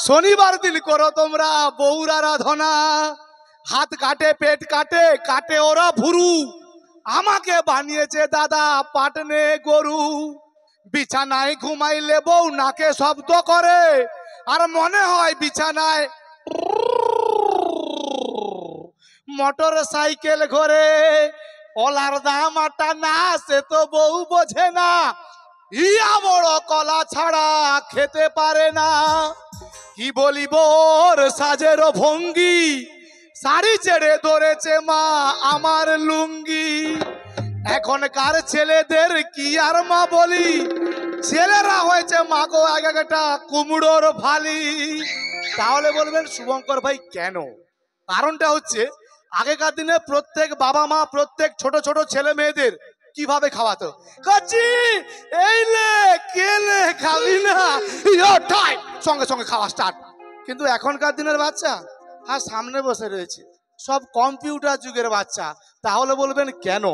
শনিবার দিন করো তোমরা বউর আরাধনা। হাত কাটে, পেট কাটে, কাটে ওরা ভুরু। আমাকে বানিয়েছে দাদা পাটনে গরু। বিছানায় ঘুমাইলে বউ নাকে শব্দ করে, আর মনে হয় বিছানায় মোটর সাইকেল ঘোরে। ওলার দাম আটা না, সে তো বউ বোঝে না। ইয়া বড় কলা ছাড়া খেতে পারে না। কি বলিব ওর সাজের ভঙ্গি, শাড়ি ছেড়ে ধরেছে মা আমার লুঙ্গি। এখনকার ছেলেদের কি আর মা বলি, ছেলেরা হয়েছে মাগো এক একটা কুমড়োর ফালি। তাহলে বলবেন শুভঙ্কর ভাই কেন? কারণটা হচ্ছে আগেকার দিনে প্রত্যেক বাবা মা প্রত্যেক ছোট ছোট ছেলে মেয়েদের কিভাবে খাওয়াতো, কাচ্চি এই লে কেলে খাবি না, সঙ্গে সঙ্গে খাওয়া স্টার্ট। কিন্তু এখনকার দিনের বাচ্চা আর সামনে বসে রয়েছে, সব কম্পিউটার যুগের বাচ্চা। তাহলে বলবেন কেন?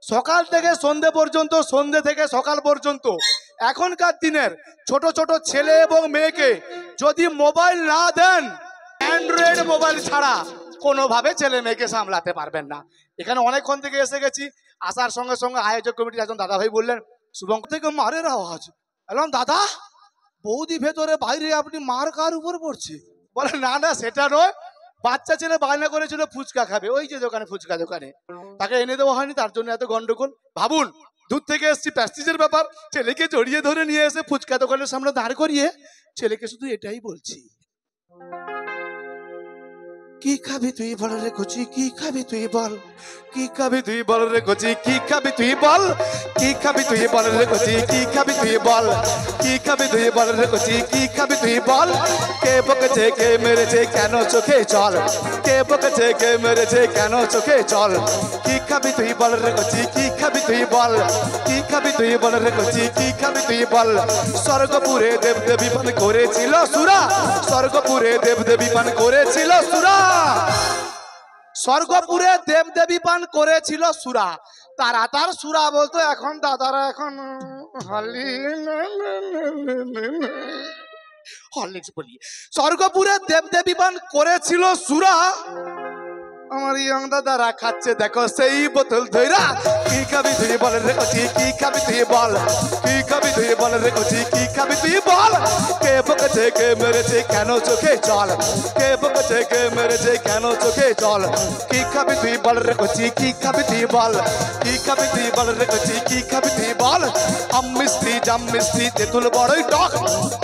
সকাল থেকে সন্ধে পর্যন্ত, সন্ধে থেকে সকাল পর্যন্ত এখনকার দিনের ছোট ছোট ছেলে এবং মেয়েকে যদি মোবাইল না দেন, অ্যান্ড্রয়েড মোবাইল ছাড়া কোনোভাবে ছেলে মেয়েকে সামলাতে পারবেন না। এখানে অনেকক্ষণ থেকে এসে গেছি, আসার সঙ্গে সঙ্গে আয়োজক কমিটির একজন দাদা ভাই বললেন শুভঙ্কর থেকে মারের আওয়াজ। বললাম দাদা বৌদি ভেতরে বাইরে, আপনি মার কার উপর পড়ছে? বলে না না সেটা নয়, বাচ্চা ছেলে বায়না করেছিল ফুচকা খাবে, ওই যে দোকানে ফুচকা দোকানে, তাকে এনে দেওয়া হয়নি, তার জন্য এত গন্ডগোল। ভাবুন, দূর থেকে এসছি, প্যাস্টিজের ব্যাপার, ছেলেকে জড়িয়ে ধরে নিয়ে এসে ফুচকা দোকানের সামনে দাঁড় করিয়ে ছেলেকে শুধু এটাই বলছি, কি খাবি তুই বল রে কচি, কি খাবি তুই বল, কি খাবি তুই বল রে কচি, কি খাবি তুই বল, কি খাবি তুই বল রে কচি, কি খাবি তুই বল, কি খাবি তুই বল রে কচি, কি খাবি তুই বল। কে বকেছে কে মেরেছে কেন চোখে জল, কে বকেছে কে মেরেছে কেন চোখে জল। কি খাবি তুই বল রে কচি, কি খাবি তুই বল, কি খাবি তুই বল রে কচি, কি খাবি তুই বল। স্বর্গপুরে দেবদেবী পান করেছিল সুরা, স্বর্গপুরে দেবদেবী পান করেছিল সুরা, স্বর্গপুরে দেবদেবী পান করেছিল সুরা। তারা তার সুরা বলতো, এখন দাদারা এখন হরলিক্স বলি। স্বর্গপুরে দেবদেবী পান করেছিল সুরা, আমার ইয়ং দাদারা খাচ্ছে দেখো সেই বোতল ধইরা। কি খাবি তুই বল রে কচি, কি খাবি তুই বল, কি খাবি তুই বল রে কচি, কি খাবি তুই বল। কে বকেছে কে মেরেছে কেন চোখে জল, কে বকেছে কে মেরেছে কেন চোখে জল। কি খাবি তুই বল রে কচি, কি খাবি তুই বল, কি খাবি তুই বল রে কচি, কি খাবি তুই বল। আম মিষ্টি জাম মিষ্টি তেঁতুল বড়ই টক,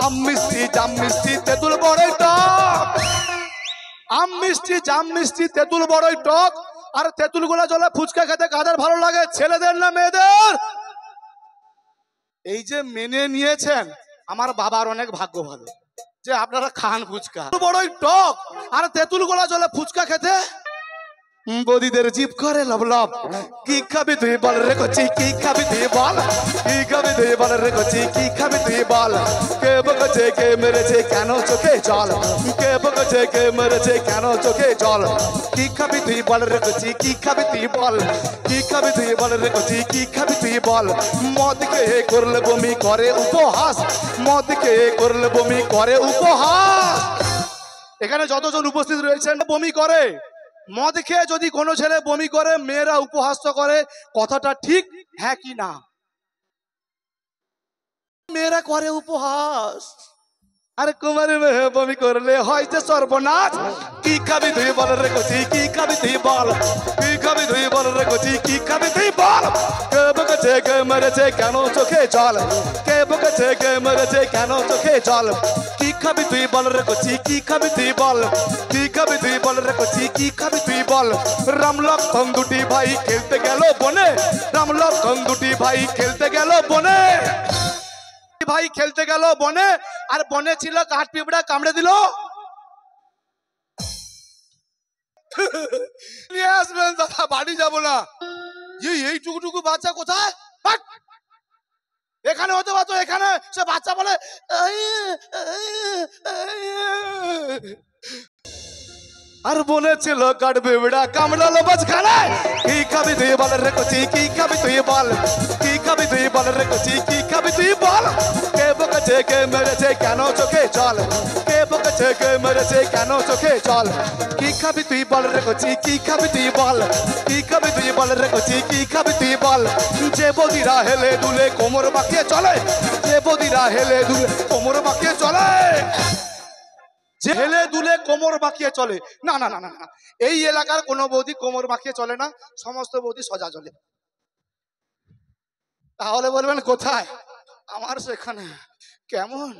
আম মিষ্টি জাম মিষ্টি তেঁতুল বড়ই টক। আম মিষ্টি জাম মিষ্টি তেঁতুল বড়ই টক। আর তেঁতুল গোলা জলে ফুচকা খেতে কাদের ভালো লাগে, ছেলেদের না মেয়েদের? এই যে মেনে নিয়েছেন, আমার বাবার অনেক ভাগ্য ভালো যে আপনারা খান ফুচকা। বড়ই টক আর তেঁতুল গোলা জলে ফুচকা খেতে বদিদের জিভ করে লবলব। কি খাবি তুই বল রে কচি, কি খাবি তুই বল, কি খাবি তুই বল রে কচি, কি খাবি তুই বল। কে বকেছে কে মেরেছে কেন চোখে জল, কে বকেছে কে মেরেছে কেন চোখে জল। কি খাবি তুই বল রে কচি, কি খাবি তুই বল, কি খাবি তুই বল রে কচি, কি খাবি তুই বল। মদ খেয়ে করলে বমি করে উপহাস, মদ খেয়ে করলে বমি করে উপহাস। এখানে যতজন উপস্থিত রয়েছেন বমি করে, মদ খেয়ে যদি কোনো ছেলে বমি করে মেয়েরা উপহাস করে, কথাটা ঠিক হ্যাঁ কি না? মেয়েরা করে উপহাস। আরে কুমারী মেয়ে বমি করলে হয় যে সর্বনাশ। কি খাবি তুই বল রে কচি, কি খাবি তুই বল, কি খাবি তুই বল রে কচি, কি খাবি তুই বল। কে বকেছে কে মেরেছে কেন চোখে জল, কে বকেছে কে মেরেছে কেন চোখে জল। কি খাবি তুই বল রে কচি, কি খাবি তুই বল, কি খাবি তুই বল রে কচি, কি খাবি তুই বল। রাম লক্ষণ দুটি ভাই খেলতে গেল বনে, রাম লক্ষণ দুটি ভাই খেলতে গেল বনে, ভাই খেলতে গেল বনে। আর বনে ছিল কাঠ পিঁপড়া, কামড়ে দিল। নিয়ে আসবেন দাদা, বাড়ি যাব না। এইটুকু বাচ্চা কোথায়? এখানে হতে পারতো, এখানে সে বাচ্চা বলে আর বলেছিল কাটবে বেড়া কামড়ালো মাঝখানে কি খাবি তুই বল রে কচি কি খাবি তুই বল কি খাবি তুই বল রে কচি কি খাবি তুই বল কে বকেছে কে মেরেছে কেন চোখে জল কে বকেছে কে মেরেছে কেন চোখে জল কি খাবি তুই বল রে কচি কি খাবি তুই বল কি খাবি তুই বল রে কচি কি খাবি তুই বল যে বদিরা হেলে দুলে কোমর বাঁকিয়ে চলে যে বদিরা হেলে দুলে কোমর বাঁকিয়ে চলে হেলে দুলে কোমর বাঁকিয়ে চলে না না না না না এই এলাকার কোনো বৌদি কোমর বাঁকিয়ে চলে না সমস্ত বৌদি সোজা চলে তাহলে বলবেন কোথায় আমার সেখানে কেমন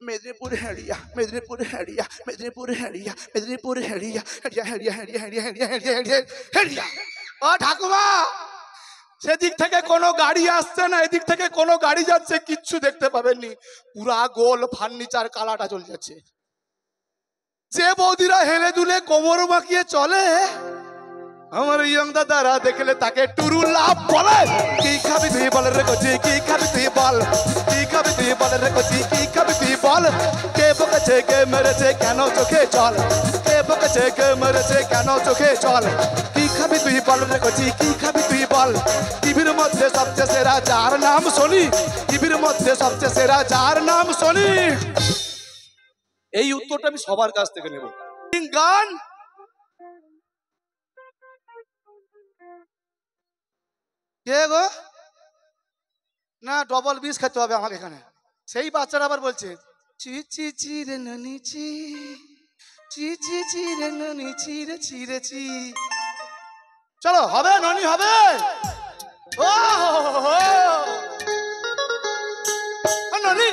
মেদিনীপুর হেড়িয়া মেদিনীপুর হেড়িয়া মেদিনীপুর হেড়িয়া মেদিনীপুর হেড়িয়া হেড়িয়া হেড়িয়া হেড়িয়া হেড়িয়া হেড়িয়া হেড়িয়া হেড়িয়া হেড়িয়া ও ঠাকুমা সেদিক থেকে কোনো গাড়ি আসছে না এদিক থেকে কোনো গাড়ি যাচ্ছে কিচ্ছু দেখতে পাবেননি পুরা গোল ফার্নিচার কালাটা চলে যাচ্ছে যে বৌদিরা হেলে দুলে কোমর বাঁকিয়ে চলে আমার ইয়ং দাদারা দেখলে তাকে টুরু লাভ বলে কি খাবি তুই বল রে কচি কি খাবি তুই বল কি খাবি তুই বল রে কচি কি খাবি তুই বল কে বকেছে কে মেরেছে কেন চোখে জল কে বকেছে কে মেরেছে কেন চোখে জল কি খাবি তুই বল রে কচি কি খাবি তুই বল টিভির মধ্যে সবচেয়ে সেরা যার নাম শুনি টিভির মধ্যে সবচেয়ে সেরা যার নাম শুনি এই উত্তরটা আমি সবার কাছ থেকে নেব গান কে গো না ডবল বিষ খেতে হবে আমাকে এখানে সেই বাচ্চারা আবার বলছে চি চি চি রে ননি চি চি চি চি রে ননি চি রে চি রে চি চলো হবে ননি হবে ও ননি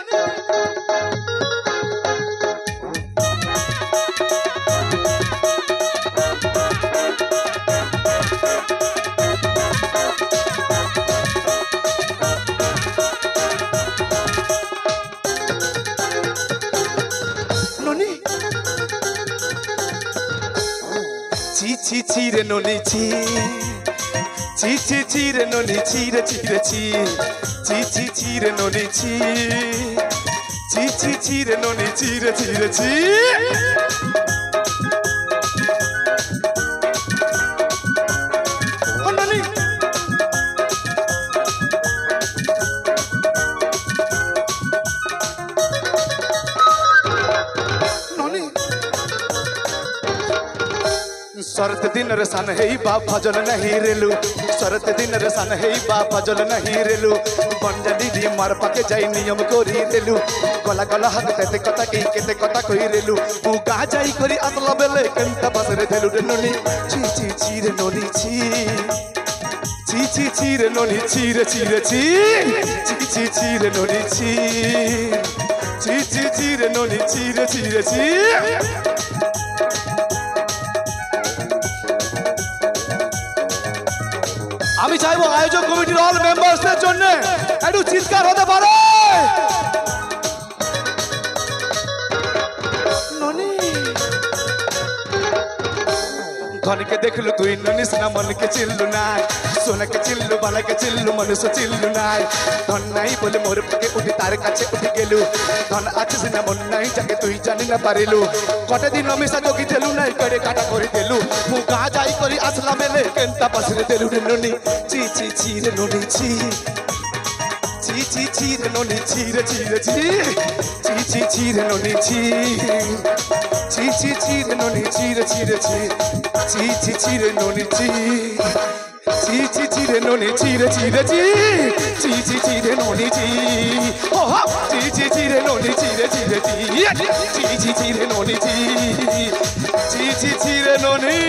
ছি ছি রে ননি ছি ছি ছি ছি রে ননি ছি রে ছি রে ছি ছি ছি ছি রে ননি ছি ছি ছি ছি রে ননি ছি রে ছি রে ছি ননি ননি शरत दिन रे सन है बाप फजल नहीं रेलू शरत दिन रे सन है बाप फजल नहीं रेलू बंजली दी मार पाके जाई नियम कोरी रेलू गला गला हाथ तेते कथा की केते कथा कोई रेलू तू गा जाई करी असला बेले कंता बसरे देलू रे नोनी ची ची ची रे नोनी ची ची ची ची रे नोनी ची रे ची रे ची ची ची ची रे नोनी ची ची ची ची रे नोनी ची रे ची रे ची আমি চাইবো আয়োজক কমিটির অল মেম্বারসদের জন্য একটু চিৎকার হতে পারে ননি ধনকে দেখলু তুই ননিস না মনকে চিল্লু নাই সোনাকে চিল্লু বালাকে চিল্লু মনুষ্য চিল্লু নাই ধন নাই বলে মোর পাকে উঠি তার কাছে উঠি গেলু ধন আছিস না মন নাই যাকে তুই জানি না পারিলু কটে দিন নমিসা যোগী দেলু নাই করে কাটা করে দেলু মু গা যাই করি আসলা মেলে কেনটা পাশে দেলু রে ননি চি চি চি রে ননি চি চি চি চি রে ননি চি রে চি রে চি চি চি চি রে ননি চি চি চি চি রে ননি চি রে চি রে চি চি চি চি রে ননি চি চি চি চি রে ননি চি রে চি রে চি চি চি চি রে ননি চি ও চি চি চি রে ননি চি রে চি রে চি চি চি চি রে ননি চি চি চি চি রে ননি